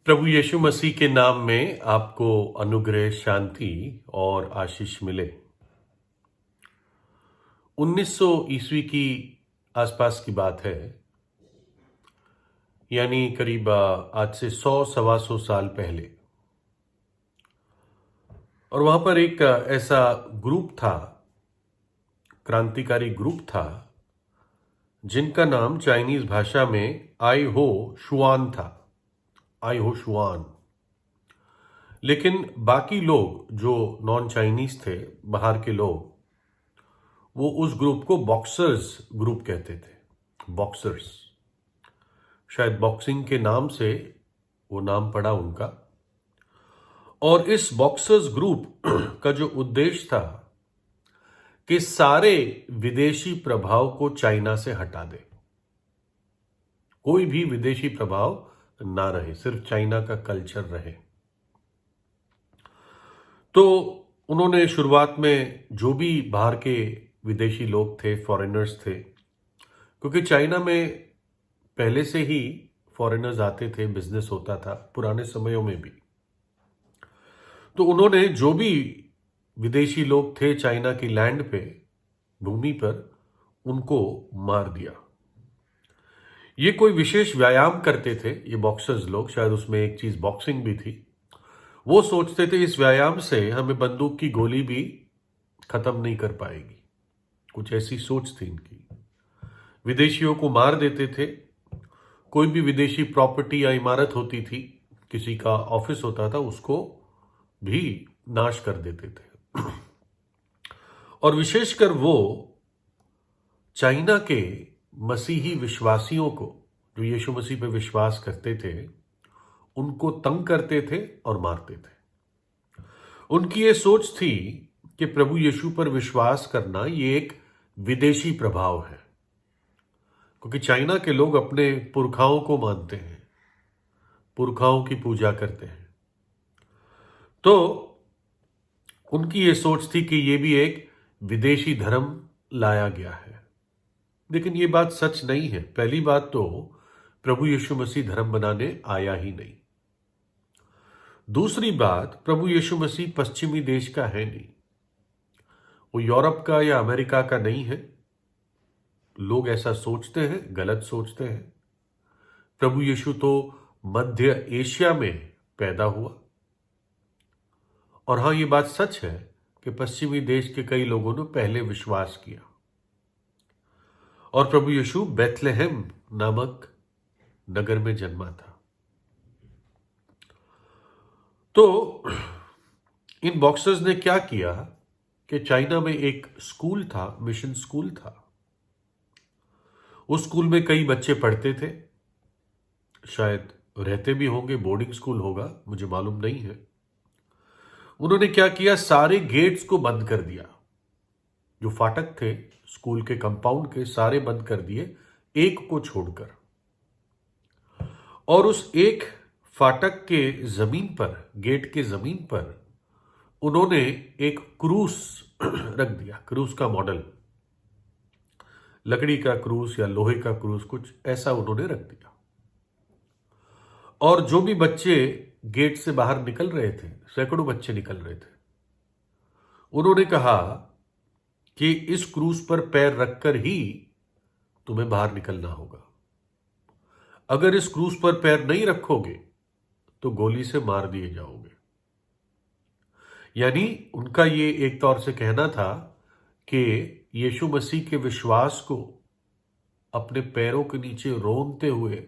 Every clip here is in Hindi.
प्रभु यीशु मसीह के नाम में आपको अनुग्रह, शांति और आशीष मिले। 1900 ईस्वी की आसपास की बात है, यानी करीब आज से 100-125 साल पहले। और वहां पर एक ऐसा ग्रुप था, क्रांतिकारी ग्रुप था, जिनका नाम चाइनीज भाषा में आई हो शुआन था। आई हो शुआन। लेकिन बाकी लोग जो नॉन चाइनीज थे, बाहर के लोग, वो उस ग्रुप को बॉक्सर्स ग्रुप कहते थे। बॉक्सर्स, शायद बॉक्सिंग के नाम से वो नाम पड़ा उनका। और इस बॉक्सर्स ग्रुप का जो उद्देश्य था कि सारे विदेशी प्रभाव को चाइना से हटा दे, कोई भी विदेशी प्रभाव ना रहे, सिर्फ चाइना का कल्चर रहे। तो उन्होंने शुरुआत में जो भी बाहर के विदेशी लोग थे, फॉरेनर्स थे, क्योंकि चाइना में पहले से ही फॉरेनर्स आते थे, बिजनेस होता था पुराने समयों में भी। तो उन्होंने जो भी विदेशी लोग थे चाइना की लैंड पे, भूमि पर, उनको मार दिया। ये कोई विशेष व्यायाम करते थे ये बॉक्सर्स लोग, शायद उसमें एक चीज बॉक्सिंग भी थी। वो सोचते थे इस व्यायाम से हमें बंदूक की गोली भी खत्म नहीं कर पाएगी, कुछ ऐसी सोच थी इनकी। विदेशियों को मार देते थे। कोई भी विदेशी प्रॉपर्टी या इमारत होती थी, किसी का ऑफिस होता था, उसको भी नाश कर देते थे। और विशेषकर वो चाइना के मसीही विश्वासियों को, जो यीशु मसीह पे विश्वास करते थे, उनको तंग करते थे और मारते थे। उनकी ये सोच थी कि प्रभु यीशु पर विश्वास करना ये एक विदेशी प्रभाव है, क्योंकि चाइना के लोग अपने पुरखाओं को मानते हैं, पुरखाओं की पूजा करते हैं। तो उनकी ये सोच थी कि ये भी एक विदेशी धर्म लाया गया है। लेकिन ये बात सच नहीं है। पहली बात तो प्रभु यीशु मसीह धर्म बनाने आया ही नहीं। दूसरी बात, प्रभु यीशु मसीह पश्चिमी देश का है नहीं, वो यूरोप का या अमेरिका का नहीं है। लोग ऐसा सोचते हैं, गलत सोचते हैं। प्रभु यीशु तो मध्य एशिया में पैदा हुआ। और हां, ये बात सच है कि पश्चिमी देश के कई लोगों ने पहले विश्वास किया। और प्रभु यीशु बेथलेहम नामक नगर में जन्मा था। तो इन बॉक्सर्स ने क्या किया कि चाइना में एक स्कूल था, मिशन स्कूल था। उस स्कूल में कई बच्चे पढ़ते थे, शायद रहते भी होंगे, बोर्डिंग स्कूल होगा, मुझे मालूम नहीं है। उन्होंने क्या किया, सारे गेट्स को बंद कर दिया। जो फाटक थे स्कूल के कंपाउंड के, सारे बंद कर दिए, एक को छोड़कर। और उस एक फाटक के जमीन पर, गेट के जमीन पर, उन्होंने एक क्रूस रख दिया। क्रूस का मॉडल, लकड़ी का क्रूस या लोहे का क्रूस, कुछ ऐसा उन्होंने रख दिया। और जो भी बच्चे गेट से बाहर निकल रहे थे, सैकड़ों बच्चे निकल रहे थे, उन्होंने कहा कि इस क्रूस पर पैर रखकर ही तुम्हें बाहर निकलना होगा। अगर इस क्रूस पर पैर नहीं रखोगे तो गोली से मार दिए जाओगे। यानी उनका ये एक तौर से कहना था कि यीशु मसीह के विश्वास को अपने पैरों के नीचे रोंदते हुए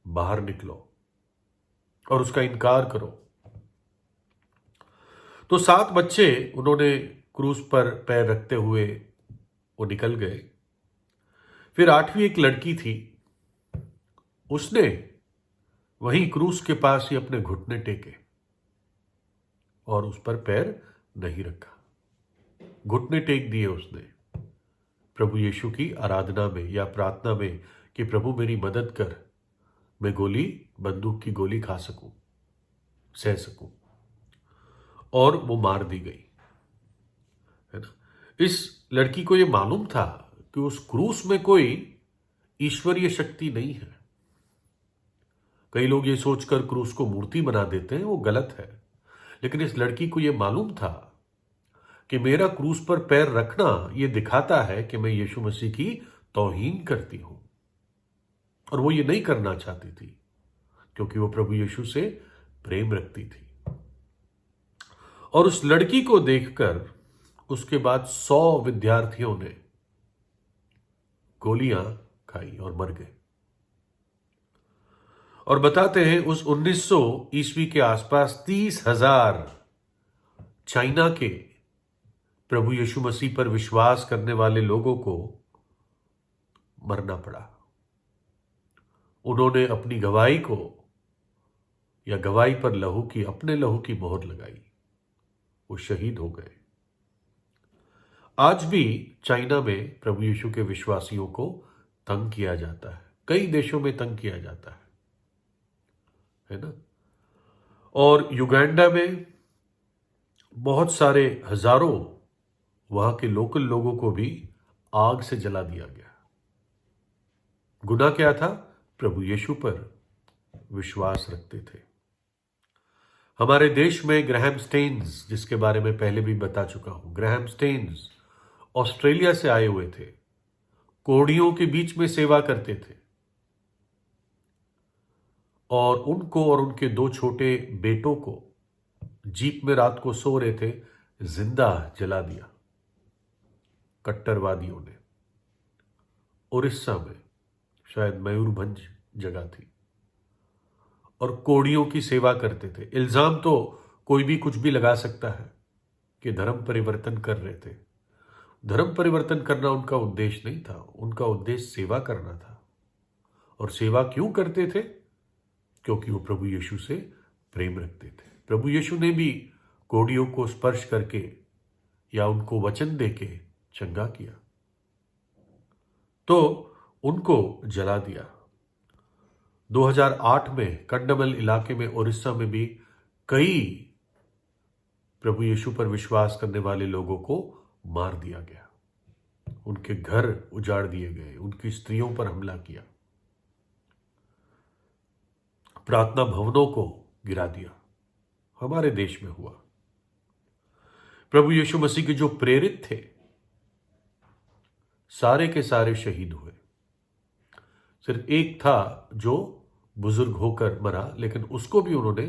बाहर निकलो और उसका इनकार करो। तो 7 बच्चे उन्होंने क्रूस पर पैर रखते हुए वो निकल गए। फिर 8वीं एक लड़की थी, उसने वहीं क्रूस के पास ही अपने घुटने टेके और उस पर पैर नहीं रखा। घुटने टेक दिए उसने प्रभु यीशु की आराधना में या प्रार्थना में कि प्रभु मेरी मदद कर, मैं बंदूक की गोली खा सकूं, सह सकूं। और वो मार दी गई, है ना। इस लड़की को ये मालूम था कि उस क्रूस में कोई ईश्वरीय शक्ति नहीं है। कई लोग ये सोचकर क्रूस को मूर्ति बना देते हैं, वो गलत है। लेकिन इस लड़की को यह मालूम था कि मेरा क्रूस पर पैर रखना यह दिखाता है कि मैं यीशु मसीह की तौहीन करती हूं, और वो ये नहीं करना चाहती थी क्योंकि वो प्रभु यीशु से प्रेम रखती थी। और उस लड़की को देखकर उसके बाद 100 विद्यार्थियों ने गोलियां खाई और मर गए। और बताते हैं उस 1900 ईस्वी के आसपास 30,000 चाइना के प्रभु यीशु मसीह पर विश्वास करने वाले लोगों को मरना पड़ा। उन्होंने अपनी गवाही को या गवाही पर अपने लहू की मोहर लगाई, वो शहीद हो गए। आज भी चाइना में प्रभु यीशु के विश्वासियों को तंग किया जाता है, कई देशों में तंग किया जाता है ना। और युगांडा में बहुत सारे हजारों वहां के लोकल लोगों को भी आग से जला दिया गया। गुनाह क्या था? प्रभु यीशु पर विश्वास रखते थे। हमारे देश में ग्राहम स्टेन्स, जिसके बारे में पहले भी बता चुका हूं, ग्राहम स्टेन्स ऑस्ट्रेलिया से आए हुए थे, कोढ़ियों के बीच में सेवा करते थे, और उनको और उनके 2 छोटे बेटों को जीप में रात को सो रहे थे, जिंदा जला दिया कट्टरवादियों ने। उड़ीसा में, शायद मयूरभंज जगह थी, और कोढ़ियों की सेवा करते थे। इल्जाम तो कोई भी कुछ भी लगा सकता है कि धर्म परिवर्तन कर रहे थे। धर्म परिवर्तन करना उनका उद्देश्य नहीं था, उनका उद्देश्य सेवा करना था। और सेवा क्यों करते थे? क्योंकि वो प्रभु यीशु से प्रेम रखते थे। प्रभु यीशु ने भी कोढ़ियों को स्पर्श करके या उनको वचन देके चंगा किया, तो उनको जला दिया। 2008 में कंडमल इलाके में, उड़ीसा में भी कई प्रभु यीशु पर विश्वास करने वाले लोगों को मार दिया गया, उनके घर उजाड़ दिए गए, उनकी स्त्रियों पर हमला किया, प्रार्थना भवनों को गिरा दिया। हमारे देश में हुआ। प्रभु यीशु मसीह के जो प्रेरित थे, सारे के सारे शहीद हुए। सिर्फ एक था जो बुजुर्ग होकर मरा, लेकिन उसको भी उन्होंने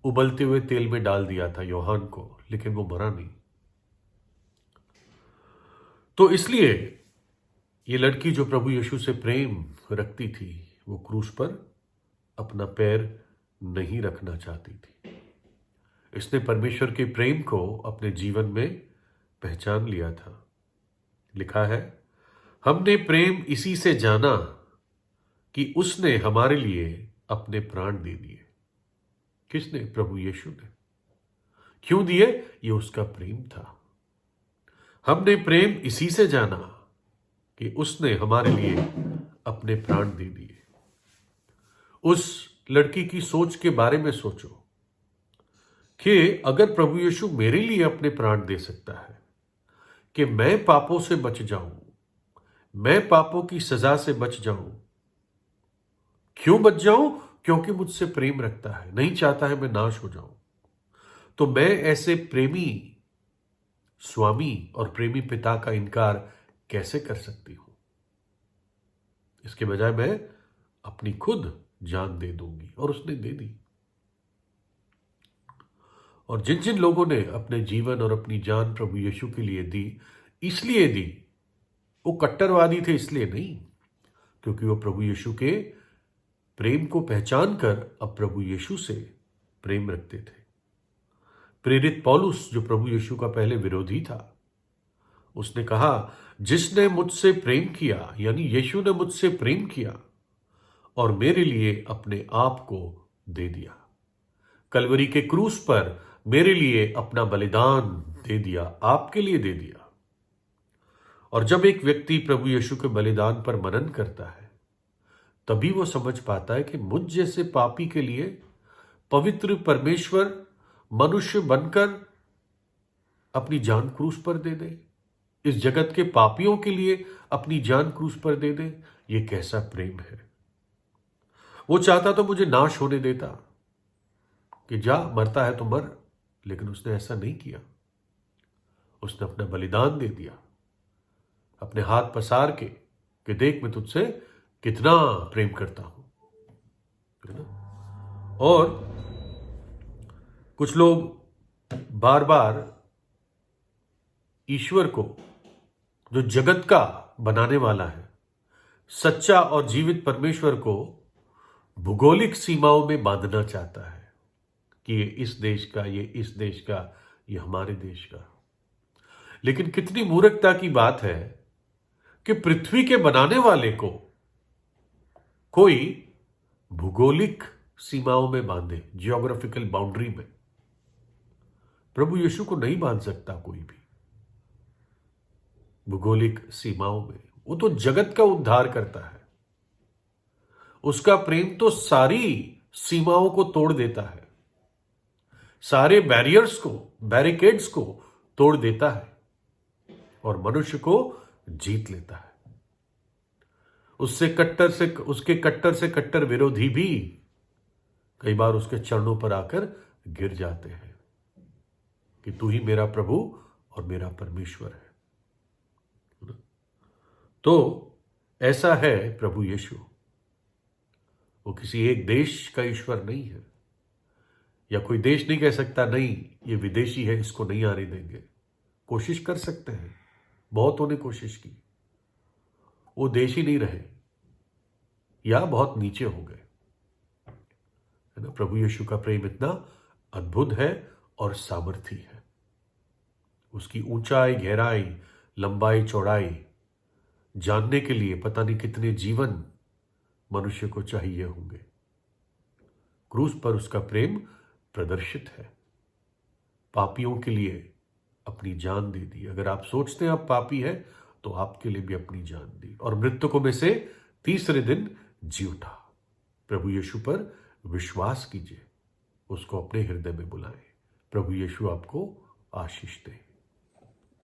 उबलते हुए तेल में डाल दिया था, यूहन्ना को, लेकिन वो मरा नहीं। तो इसलिए ये लड़की जो प्रभु यीशु से प्रेम रखती थी, वो क्रूस पर अपना पैर नहीं रखना चाहती थी। इसने परमेश्वर के प्रेम को अपने जीवन में पहचान लिया था। लिखा है, हमने प्रेम इसी से जाना कि उसने हमारे लिए अपने प्राण दे दिए। किसने? प्रभु यीशु ने। क्यों दिए? ये उसका प्रेम था। हमने प्रेम इसी से जाना कि उसने हमारे लिए अपने प्राण दे दिए। उस लड़की की सोच के बारे में सोचो कि अगर प्रभु यीशु मेरे लिए अपने प्राण दे सकता है कि मैं पापों से बच जाऊं, मैं पापों की सजा से बच जाऊं। क्यों बच जाऊं? क्योंकि मुझसे प्रेम रखता है, नहीं चाहता है मैं नाश हो जाऊं। तो मैं ऐसे प्रेमी स्वामी और प्रेमी पिता का इनकार कैसे कर सकती हूं? इसके बजाय मैं अपनी खुद जान दे दूंगी, और उसने दे दी। और जिन जिन लोगों ने अपने जीवन और अपनी जान प्रभु यीशु के लिए दी, इसलिए दी, वो कट्टरवादी थे इसलिए नहीं, क्योंकि वो प्रभु यीशु के प्रेम को पहचान कर अब प्रभु यीशु से प्रेम रखते थे। प्रेरित पौलुस, जो प्रभु यीशु का पहले विरोधी था, उसने कहा, जिसने मुझसे प्रेम किया, यानी यीशु ने मुझसे प्रेम किया और मेरे लिए अपने आप को दे दिया, कलवरी के क्रूस पर मेरे लिए अपना बलिदान दे दिया, आपके लिए दे दिया। और जब एक व्यक्ति प्रभु यीशु के बलिदान पर मनन करता है, तभी वो समझ पाता है कि मुझ जैसे पापी के लिए पवित्र परमेश्वर मनुष्य बनकर अपनी जान क्रूस पर दे दे, इस जगत के पापियों के लिए अपनी जान क्रूस पर दे दे। ये कैसा प्रेम है। वो चाहता तो मुझे नाश होने देता कि जा मरता है तो मर, लेकिन उसने ऐसा नहीं किया। उसने अपना बलिदान दे दिया, अपने हाथ पसार के कि देख मैं तुझसे कितना प्रेम करता हूं, है ना। और कुछ लोग बार बार ईश्वर को, जो जगत का बनाने वाला है, सच्चा और जीवित परमेश्वर को भूगोलिक सीमाओं में बांधना चाहता है कि ये इस देश का, ये इस देश का, ये हमारे देश का। लेकिन कितनी मूर्खता की बात है कि पृथ्वी के बनाने वाले को कोई भूगोलिक सीमाओं में बांधे, जियोग्राफिकल बाउंड्री में। प्रभु यीशु को नहीं बांध सकता कोई भी भूगोलिक सीमाओं में। वो तो जगत का उद्धार करता है। उसका प्रेम तो सारी सीमाओं को तोड़ देता है, सारे बैरियर्स को, बैरिकेड्स को तोड़ देता है और मनुष्य को जीत लेता है। उसके कट्टर से कट्टर विरोधी भी कई बार उसके चरणों पर आकर गिर जाते हैं कि तू ही मेरा प्रभु और मेरा परमेश्वर है। तो ऐसा है प्रभु यीशु। वो किसी एक देश का ईश्वर नहीं है, या कोई देश नहीं कह सकता नहीं ये विदेशी है, इसको नहीं आने देंगे। कोशिश कर सकते हैं, बहुतों ने कोशिश की, वो देश ही नहीं रहे या बहुत नीचे हो गए, है ना। प्रभु यीशु का प्रेम इतना अद्भुत है और सामर्थी है। उसकी ऊंचाई, गहराई, लंबाई, चौड़ाई जानने के लिए पता नहीं कितने जीवन मनुष्य को चाहिए होंगे। क्रूस पर उसका प्रेम प्रदर्शित है। पापियों के लिए अपनी जान दे दी। अगर आप सोचते हैं आप पापी है तो आपके लिए भी अपनी जान दी, और मृतकों में से तीसरे दिन जी उठा। प्रभु यीशु पर विश्वास कीजिए, उसको अपने हृदय में बुलाएं। प्रभु यीशु आपको आशीष दे।